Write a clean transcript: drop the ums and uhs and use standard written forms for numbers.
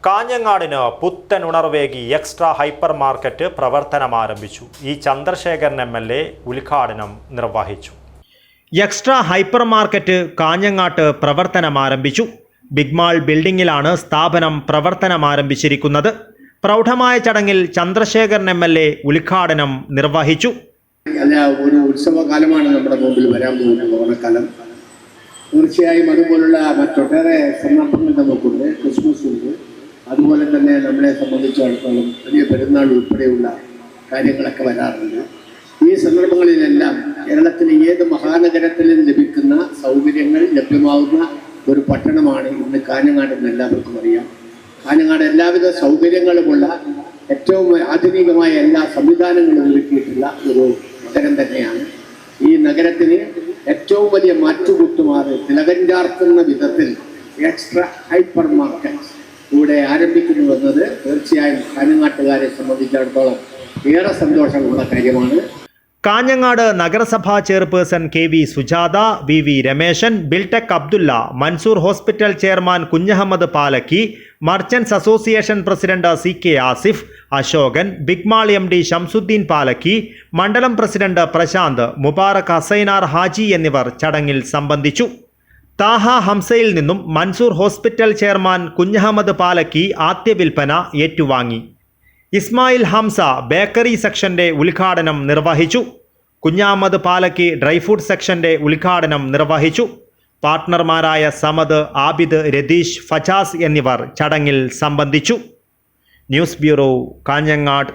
കാഞ്ഞങ്ങാടിന് പുത്തൻ ഉണർവേകി extra hyper market പ്രവർത്തനം ആരംഭിച്ചു. ഇ ചന്ദ്രശേഖരൻ MLA ഉദ്ഘാടനം നിർവഹിച്ചു. എക്സ്ട്രാ ഹൈപ്പർ മാർക്കറ്റ് കാഞ്ഞങ്ങാട്ട് പ്രവർത്തനം ആരംഭിച്ചു. ബിഗ് മാൾ ബിൽഡിംഗിലാണ് സ്ഥാപനം പ്രവർത്തനം ആരംഭിച്ചിരിക്കുന്നത്. പ്രൗഢമായ ചടങ്ങിൽ ചന്ദ്രശേഖരൻ MLA ഉദ്ഘാടനം നിർവഹിച്ചു. ഒരു ഉത്സവകാലമാണ് നമ്മുടെ മുമ്പിൽ വരാൻ പോകുന്നത്, ഓണക്കാലം. തീർച്ചയായും അതുപോലുള്ള മറ്റൊട്ടേറെ സന്ദർഭങ്ങൾ നമുക്കുണ്ട്. ക്രിസ്മസ് ഉണ്ട്, അതുപോലെ തന്നെ നമ്മളെ സംബന്ധിച്ചിടത്തോളം വലിയ പെരുന്നാൾ ഉൾപ്പെടെയുള്ള കാര്യങ്ങളൊക്കെ വരാറുണ്ട്. ഈ സന്ദർഭങ്ങളിലെല്ലാം കേരളത്തിലെ ഏത് മഹാനഗരത്തിലും ലഭിക്കുന്ന സൗകര്യങ്ങൾ ലഭ്യമാകുന്ന ഒരു പട്ടണമാണ് ഇന്ന് കാഞ്ഞങ്ങാട് എന്ന് എല്ലാവർക്കും അറിയാം. കാഞ്ഞങ്ങാട് എല്ലാവിധ സൗകര്യങ്ങളുമുള്ള ഏറ്റവും ആധുനികമായ എല്ലാ സംവിധാനങ്ങളും ഒരുക്കിയിട്ടുള്ള ഒരു നഗരം തന്നെയാണ്. ഈ നഗരത്തിന് ഏറ്റവും വലിയ മാറ്റുകൂട്ടുമാറ് തിലകം ചാർത്തുന്ന വിധത്തിൽ എക്സ്ട്രാ ഹൈപ്പർ മാർക്കറ്റ് ഇവിടെ ആരംഭിക്കുന്നുവെന്നത് തീർച്ചയായും കാഞ്ഞങ്ങാട്ടുകാരെ സംബന്ധിച്ചിടത്തോളം ഏറെ സന്തോഷമുള്ള കാര്യമാണ്. കാഞ്ഞങ്ങാട് നഗരസഭാ chairperson KV Sujatha, VV Rameshan, Biltech Abdulla, Mansoor hospital chairman Kunhahammad Palakki, merchants association president CK Asif, Ashokan, big mall MD Shamsuddin Palakki, മണ്ഡലം പ്രസിഡന്റ് പ്രശാന്ത്, മുബാറക് ഹസൈനാർ ഹാജി എന്നിവർ ചടങ്ങിൽ സംബന്ധിച്ചു. താഹ ഹംസയിൽ നിന്നും മൻസൂർ ഹോസ്പിറ്റൽ ചെയർമാൻ കുഞ്ഞഹമ്മദ് പാലക്കി ആദ്യ വിൽപ്പന ഏറ്റുവാങ്ങി. ഇസ്മായിൽ ഹംസ ബേക്കറി സെക്ഷന്റെ ഉദ്ഘാടനം നിർവഹിച്ചു. കുഞ്ഞഹമ്മദ് പാലക്കി ഡ്രൈഫ്രൂട്ട് സെക്ഷന്റെ ഉദ്ഘാടനം നിർവഹിച്ചു. പാർട്ട്ണർമാരായ സമദ്, ആബിദ്, രതീഷ്, ഫജാസ് എന്നിവർ ചടങ്ങിൽ സംബന്ധിച്ചു. News bureau, Kanhangad.